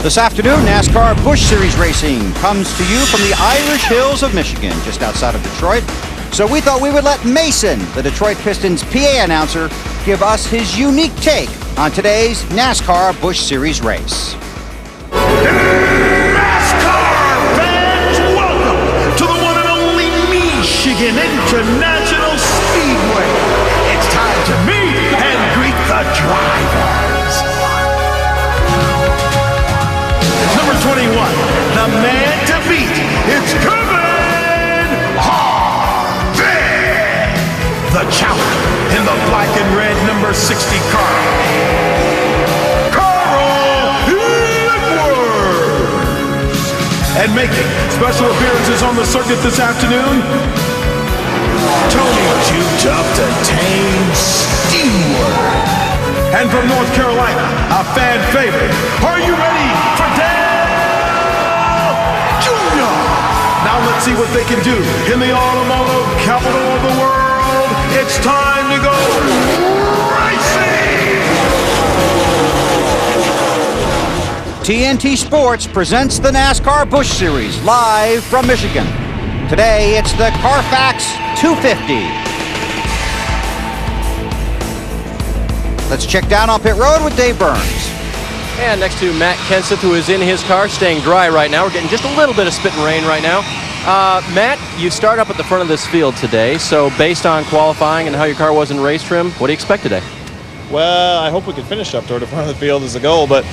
This afternoon, NASCAR Busch Series racing comes to you from the Irish Hills of Michigan, just outside of Detroit. So we thought we would let Mason, the Detroit Pistons PA announcer, give us his unique take on today's NASCAR Busch Series race. NASCAR fans, welcome to the one and only Michigan International Speedway. It's time to meet and greet the drivers. Number 21, the man to beat. It's Kevin Harvick. The challenger in the black and red number 60 car. And making special appearances on the circuit this afternoon, Tony Juked Up to Tame Stewart. And from North Carolina, a fan favorite, are you ready for Dale Jr.? Now let's see what they can do in the automotive capital of the world. It's time to go racing! TNT Sports presents the NASCAR Busch Series live from Michigan. Today, it's the Carfax 250. Let's check down on pit road with Dave Burns. And next to Matt Kenseth, who is in his car, staying dry right now. We're getting just a little bit of spit and rain right now. Matt, you start up at the front of this field today, so based on qualifying and how your car was in race trim, what do you expect today? Well, I hope we can finish up toward the front of the field is the goal, but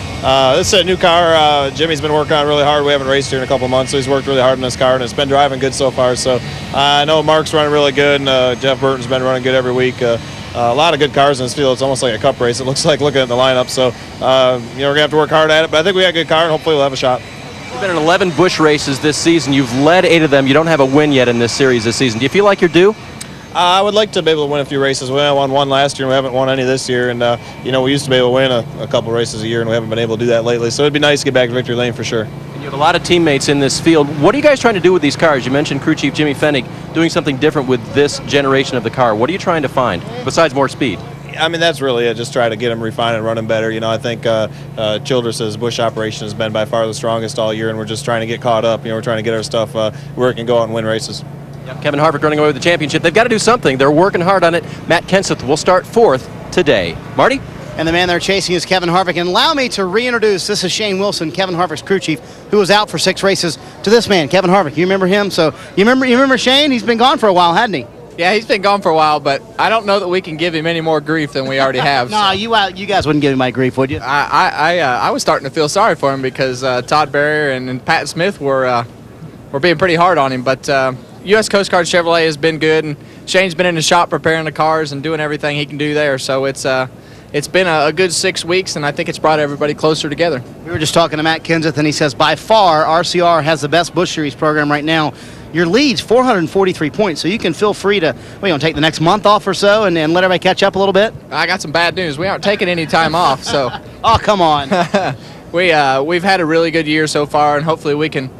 this is a new car. Jimmy's been working on it really hard. We haven't raced here in a couple of months, so he's worked really hard on this car, and it's been driving good so far. So I know Mark's running really good, and Jeff Burton's been running good every week. A lot of good cars in this field. It's almost like a cup race, it looks like, looking at the lineup. So, we're going to have to work hard at it, but I think we got a good car, and hopefully we'll have a shot. You've been in 11 Busch races this season. You've led 8 of them. You don't have a win yet in this series this season. Do you feel like you're due? I would like to be able to win a few races. We won one last year, and we haven't won any this year. And, we used to be able to win a couple races a year, and we haven't been able to do that lately. So it'd be nice to get back to victory lane for sure. And you have a lot of teammates in this field. What are you guys trying to do with these cars? You mentioned crew chief Jimmy Fennig doing something different with this generation of the car. What are you trying to find besides more speed? I mean, that's really it. Just try to get them refined and running better. I think Childress's Busch operation has been by far the strongest all year, and we're just trying to get caught up. We're trying to get our stuff working and go out and win races. Yep. Kevin Harvick running away with the championship. They've got to do something. They're working hard on it. Matt Kenseth will start 4th today. Marty? And the man they're chasing is Kevin Harvick. And allow me to reintroduce, this is Shane Wilson, Kevin Harvick's crew chief, who was out for 6 races, to this man, Kevin Harvick. You remember him? So you remember Shane? He's been gone for a while, hadn't he? Yeah, he's been gone for a while, but I don't know that we can give him any more grief than we already have. No, you guys wouldn't give him my grief, would you? I was starting to feel sorry for him because Todd Barrier and Pat Smith were being pretty hard on him. But U.S. Coast Guard Chevrolet has been good, and Shane's been in the shop preparing the cars and doing everything he can do there. So it's been a good 6 weeks, and I think it's brought everybody closer together. We were just talking to Matt Kenseth, and he says by far RCR has the best Busch Series program right now. Your lead's 443 points, so you can feel free to, take the next month off or so and let everybody catch up a little bit? I got some bad news. We aren't taking any time off, so. Oh, come on. We've had a really good year so far, and hopefully we can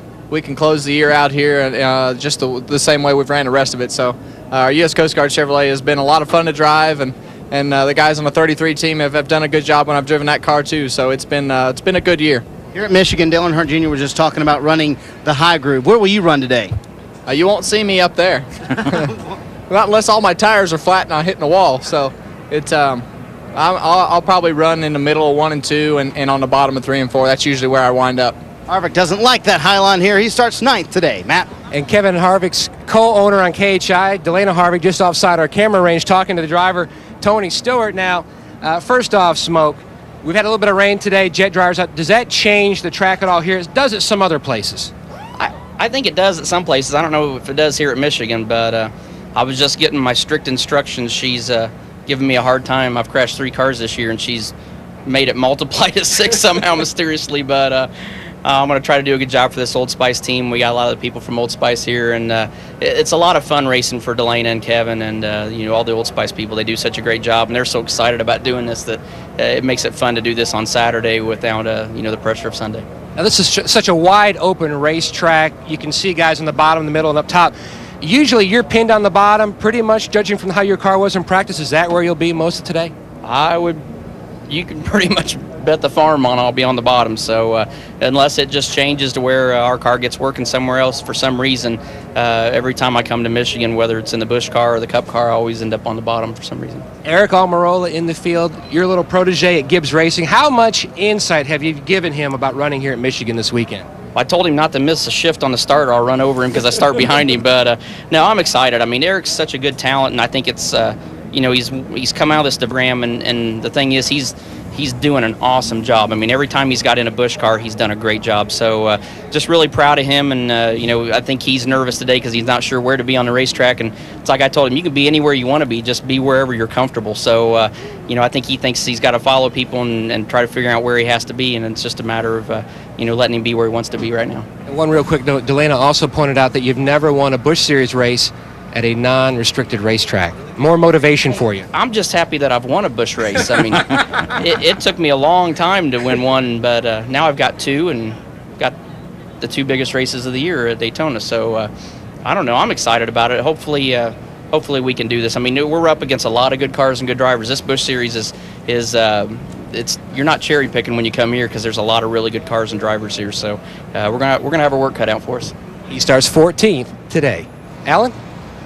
close the year out here just the same way we've ran the rest of it. So our U.S. Coast Guard Chevrolet has been a lot of fun to drive, and the guys on the 33 team have done a good job when I've driven that car too. So it's been a good year. Here at Michigan, Dale Earnhardt Jr. was just talking about running the high groove. Where will you run today? You won't see me up there, not unless all my tires are flat and I'm hitting the wall. So it's I'll probably run in the middle of 1 and 2 and on the bottom of 3 and 4. That's usually where I wind up. Harvick doesn't like that high line here. He starts 9th today. Matt? And Kevin Harvick's co-owner on KHI, Delana Harvick, just offside our camera range, talking to the driver, Tony Stewart. Now, first off, Smoke, we've had a little bit of rain today, jet dryers out. Does that change the track at all here? It does it some other places? I think it does at some places. I don't know if it does here at Michigan, but I was just getting my strict instructions. She's giving me a hard time. I've crashed 3 cars this year, and she's made it multiply to 6 somehow mysteriously, but I'm going to try to do a good job for this Old Spice team. We got a lot of the people from Old Spice here, and it's a lot of fun racing for Delana and Kevin and all the Old Spice people. They do such a great job, and they're so excited about doing this that it makes it fun to do this on Saturday without the pressure of Sunday. Now, this is such a wide open racetrack. You can see guys in the bottom, the middle, and up top. Usually you're pinned on the bottom, pretty much judging from how your car was in practice. Is that where you'll be most of today? I would you can pretty much bet the farm on I'll be on the bottom. So unless it just changes to where our car gets working somewhere else for some reason, every time I come to Michigan, whether it's in the Busch car or the Cup car, I always end up on the bottom for some reason. Eric Almirola in the field, your little protege at Gibbs Racing. How much insight have you given him about running here at Michigan this weekend? I told him not to miss a shift on the start or I'll run over him because I start behind him. But no, I'm excited. I mean, Eric's such a good talent, and I think it's he's come out of this DeVram, and the thing is he's doing an awesome job. I mean, every time he's got in a Busch car, he's done a great job. So just really proud of him, and I think he's nervous today because he's not sure where to be on the racetrack. And it's like I told him, you can be anywhere you want to be, just be wherever you're comfortable. So I think he thinks he's got to follow people and try to figure out where he has to be, and it's just a matter of letting him be where he wants to be right now. And one real quick note, Delana also pointed out that you've never won a Busch Series race at a non-restricted racetrack. More motivation for you. I'm just happy that I've won a Busch race. I mean, it took me a long time to win one, but now I've got two, and got the two biggest races of the year at Daytona. So I don't know. I'm excited about it. Hopefully we can do this. I mean, we're up against a lot of good cars and good drivers. This Busch Series is you're not cherry picking when you come here because there's a lot of really good cars and drivers here. So we're gonna have our work cut out for us. He starts 14th today. Alan?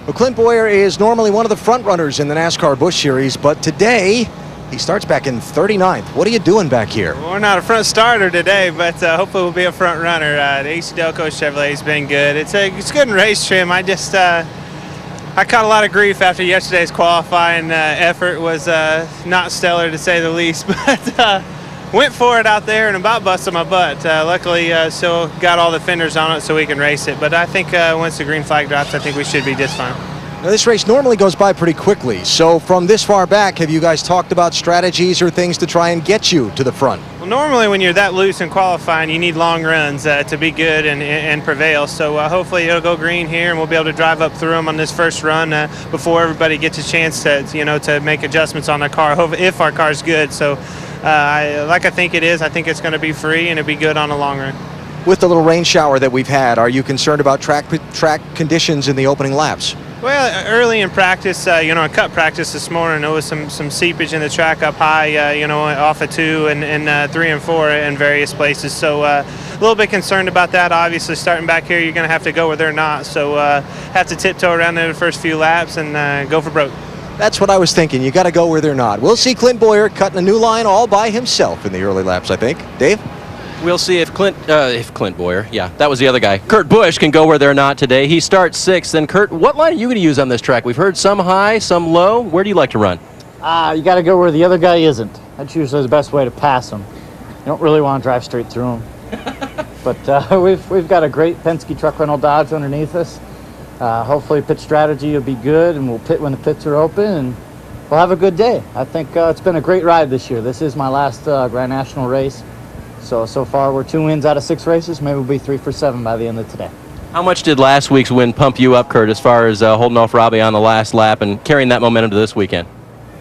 Well, Clint Boyer is normally one of the front runners in the NASCAR Busch Series, but today he starts back in 39th. What are you doing back here? Well, we're not a front starter today, but hopefully we'll be a front runner. The AC Delco Chevrolet has been good. It's good in race trim. I caught a lot of grief after yesterday's qualifying effort. Was not stellar to say the least, but went for it out there and about busted my butt. Luckily, still got all the fenders on it so we can race it. But I think once the green flag drops, I think we should be just fine. Now, this race normally goes by pretty quickly. So from this far back, have you guys talked about strategies or things to try and get you to the front? Well, normally when you're that loose in qualifying, you need long runs to be good and prevail. So hopefully it'll go green here, and we'll be able to drive up through them on this first run before everybody gets a chance to make adjustments on their car if our car's good. So. I think it is. I think it's going to be free and it'll be good on a long run. With the little rain shower that we've had, are you concerned about track conditions in the opening laps? Well, early in practice, in Cup practice this morning, there was some seepage in the track up high, off of 2 and 3 and 4 in various places. So a little bit concerned about that. Obviously, starting back here, you're going to have to go where they're not. So have to tiptoe around there the first few laps and go for broke. That's what I was thinking. You got to go where they're not. We'll see Clint Boyer cutting a new line all by himself in the early laps, I think. Dave? We'll see if Clint Boyer, yeah, that was the other guy. Kurt Busch can go where they're not today. He starts 6th. And Kurt, what line are you going to use on this track? We've heard some high, some low. Where do you like to run? You got to go where the other guy isn't. That's usually the best way to pass him. You don't really want to drive straight through him. But we've got a great Penske truck rental Dodge underneath us. Hopefully pit strategy will be good, and we'll pit when the pits are open, and we'll have a good day. I think it's been a great ride this year. This is my last Grand National race. So far we're 2 wins out of 6 races. Maybe we'll be 3 for 7 by the end of today. How much did last week's win pump you up, Kurt, as far as holding off Robbie on the last lap and carrying that momentum to this weekend?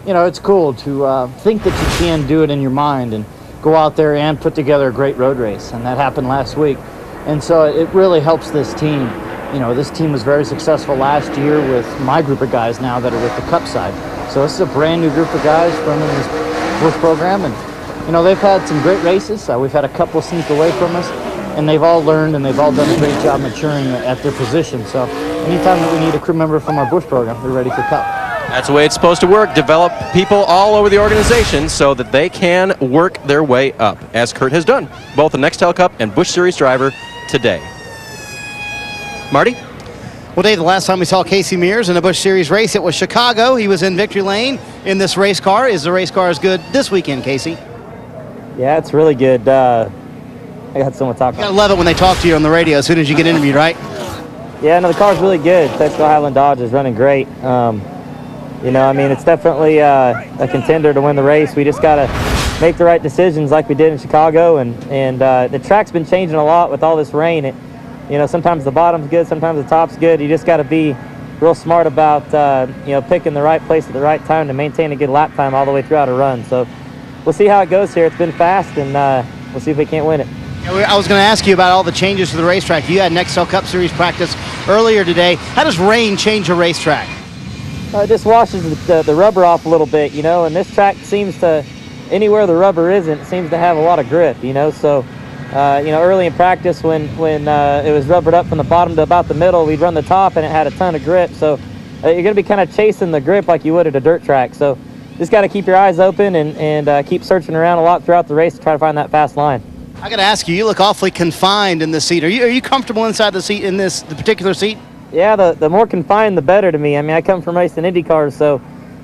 It's cool to think that you can do it in your mind and go out there and put together a great road race, and that happened last week. And so it really helps this team. This team was very successful last year with my group of guys now that are with the Cup side. So this is a brand new group of guys from this Busch program, and they've had some great races. We've had a couple sneak away from us, and they've all learned and they've all done a great job maturing at their position. So anytime that we need a crew member from our Busch program, we're ready for Cup. That's the way it's supposed to work. Develop people all over the organization so that they can work their way up, as Kurt has done, both the Nextel Cup and Busch Series driver today. Marty? Well, Dave, the last time we saw Casey Mears in a Busch Series race, it was Chicago. He was in victory lane in this race car. Is the race car as good this weekend, Casey? Yeah, it's really good. I got someone to talk about. You gotta love it when they talk to you on the radio as soon as you get interviewed, right? Yeah, no, the car's really good. Texas Highland Dodge is running great. It's definitely a contender to win the race. We just got to make the right decisions like we did in Chicago, and the track's been changing a lot with all this rain. Sometimes the bottom's good, sometimes the top's good. You just got to be real smart about, picking the right place at the right time to maintain a good lap time all the way throughout a run. So we'll see how it goes here. It's been fast, and we'll see if we can't win it. I was going to ask you about all the changes to the racetrack. You had Nextel Cup Series practice earlier today. How does rain change a racetrack? It just washes the rubber off a little bit, and this track seems to anywhere the rubber isn't seems to have a lot of grip, you know. So, you know, early in practice when it was rubbered up from the bottom to about the middle, we'd run the top and it had a ton of grip. So you're going to be kind of chasing the grip like you would at a dirt track. So just got to keep your eyes open and keep searching around a lot throughout the race to try to find that fast line. I got to ask you, you look awfully confined in this seat. Are you comfortable inside the seat in the particular seat? Yeah, the more confined, the better to me. I mean, I come from racing Indy cars, so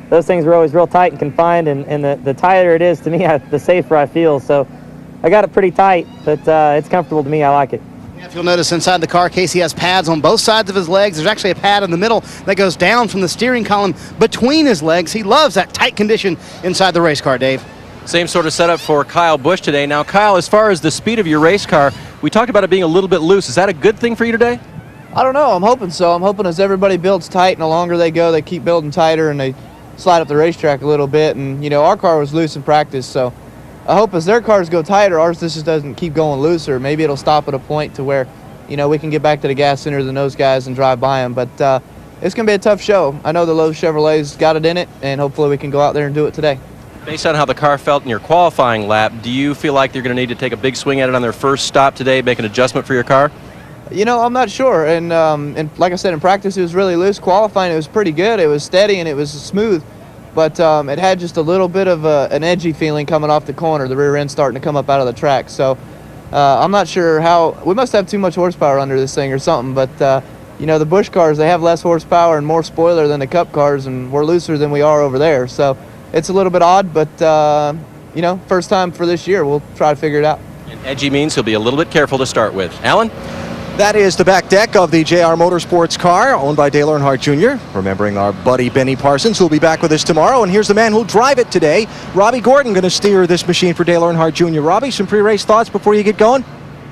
those things were always real tight and confined, and the tighter it is to me, the safer I feel. So I got it pretty tight, but it's comfortable to me. I like it. Yeah, if you'll notice inside the car, Casey has pads on both sides of his legs. There's actually a pad in the middle that goes down from the steering column between his legs. He loves that tight condition inside the race car, Dave. Same sort of setup for Kyle Busch today. Now, Kyle, as far as the speed of your race car, we talked about it being a little bit loose. Is that a good thing for you today? I don't know. I'm hoping so. I'm hoping as everybody builds tight and the longer they go, they keep building tighter and they slide up the racetrack a little bit. And, you know, our car was loose in practice, so I hope as their cars go tighter, ours just doesn't keep going looser. Maybe it'll stop at a point to where, you know, we can get back to the gas sooner than those guys and drive by them. But it's going to be a tough show. I know the Lowe's Chevrolet's got it in it, and hopefully we can go out there and do it today. Based on how the car felt in your qualifying lap, do you feel like they're going to need to take a big swing at it on their first stop today, make an adjustment for your car? You know, I'm not sure. And like I said, in practice, it was really loose. Qualifying, it was pretty good. It was steady and it was smooth. But it had just a little bit of an edgy feeling coming off the corner, the rear end starting to come up out of the track. So I'm not sure how. We must have too much horsepower under this thing or something. But, you know, the Busch cars, they have less horsepower and more spoiler than the Cup cars, and we're looser than we are over there. So it's a little bit odd, but, you know, first time for this year. We'll try to figure it out. And edgy means he'll be a little bit careful to start with. Alan? That is the back deck of the JR Motorsports car owned by Dale Earnhardt Jr. Remembering our buddy Benny Parsons, who will be back with us tomorrow. And here's the man who'll drive it today, Robbie Gordon, going to steer this machine for Dale Earnhardt Jr. Robbie, some pre-race thoughts before you get going?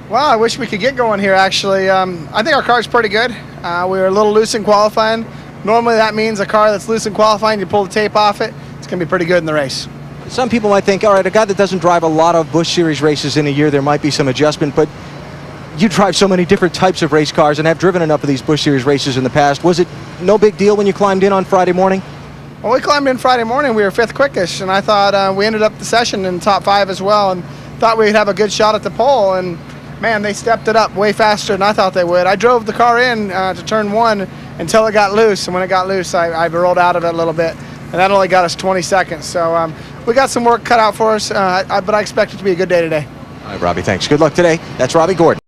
Well, I wish we could get going here, actually. I think our car's pretty good. We were a little loose in qualifying. Normally that means a car that's loose in qualifying, you pull the tape off it, it's going to be pretty good in the race. Some people might think, all right, a guy that doesn't drive a lot of Busch Series races in a year, there might be some adjustment, but you drive so many different types of race cars and have driven enough of these Busch Series races in the past. Was it no big deal when you climbed in on Friday morning? Well, we climbed in Friday morning. We were 5th quickest, and I thought we ended up the session in top 5 as well, and thought we'd have a good shot at the pole. And man, they stepped it up way faster than I thought they would. I drove the car in to turn 1 until it got loose, and when it got loose, I rolled out of it a little bit, and that only got us 20 seconds. So we got some work cut out for us, but I expect it to be a good day today. All right, Robbie, thanks. Good luck today. That's Robbie Gordon.